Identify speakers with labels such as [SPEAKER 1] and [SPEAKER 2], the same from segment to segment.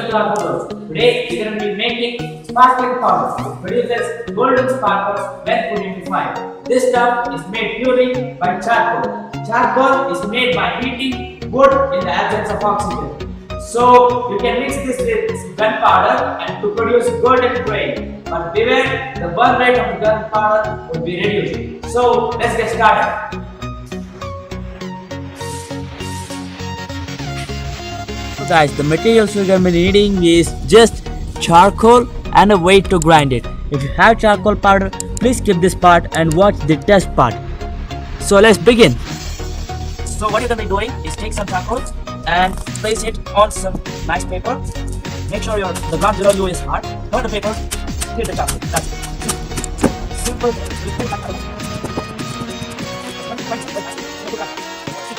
[SPEAKER 1] to our photos. Today we are going to be making sparkling powder which produces golden sparkles when put into fire. This stuff is made purely by charcoal. Charcoal is made by heating wood in the absence of oxygen. So you can mix this with gunpowder and to produce golden grain. But beware, the burn rate of the gunpowder will be reduced. So let's get started.
[SPEAKER 2] So guys, the materials we're going to be needing is just charcoal and a weight to grind it. If you have charcoal powder, please skip this part and watch the test part. So let's begin. So what you're going to be doing is take some charcoal and place it on some nice paper. Make sure the ground below you is hard. Burn the paper, hit the charcoal. That's it. Simple.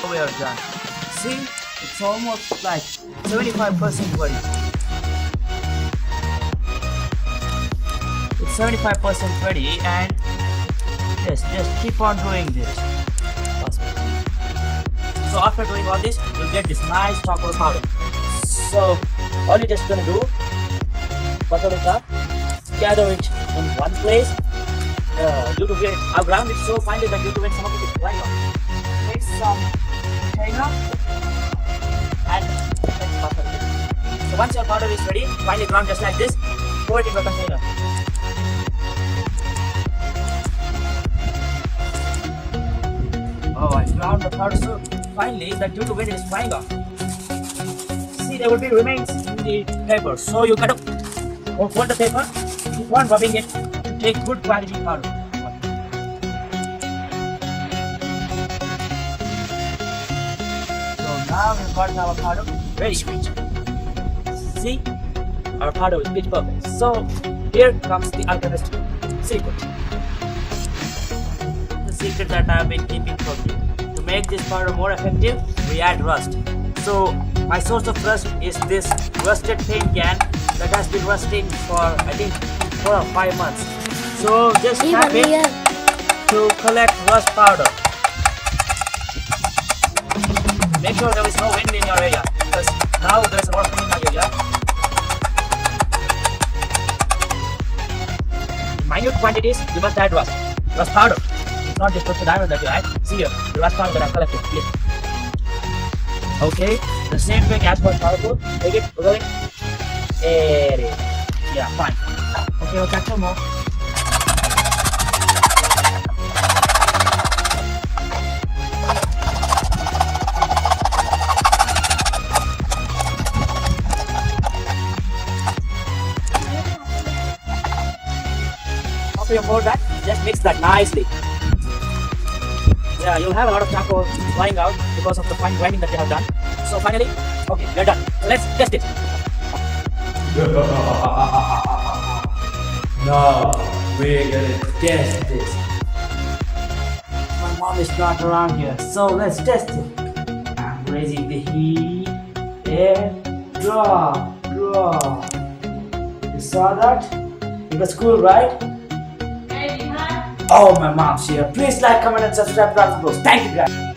[SPEAKER 2] We are done. See, it's almost like 75% ready. It's 75% ready, and just keep on doing this. So after doing all this, you'll get this nice charcoal powder. So all you're just gonna do, butter it up, gather it in one place. Due to where our ground is so finely that due to when some of it is drying off, take some China and let's butter it. So once your powder is ready, finely ground just like this, pour it into a container. Oh, I ground the powder so finely that due to when it is frying off, see there will be remains in the paper. So you gotta fold the paper, keep on rubbing it to take good quality powder. So now we've got our powder very sweet. See, our powder is pitch perfect. So here comes the alchemist secret. The secret that I have been keeping from you. To make this powder more effective, we add rust. So my source of rust is this rusted paint can that has been rusting for I think 4 or 5 months. So just tap it to collect rust powder. Make sure there is no wind in your area because now there is a lot of wind in my area. In minute quantities, you must add rust powder. It's not just the diamond that you add. See here, the rust powder that I've collected. Here. Okay, the same way as for charcoal. Take it, roll it. Yeah, fine. Okay, we'll catch some more. After you pour that, just mix that nicely. Yeah, you'll have a lot of charcoal flying out because of the fine grinding that you have done. So finally, okay, you're done. Let's test it.
[SPEAKER 1] Now we're gonna test this.
[SPEAKER 2] My mom is not around here, so let's test it. I'm raising the heat. And draw. You saw that? It was cool, right? Oh, my mom's here. Please like, comment, and subscribe to our videos. Thank you, guys.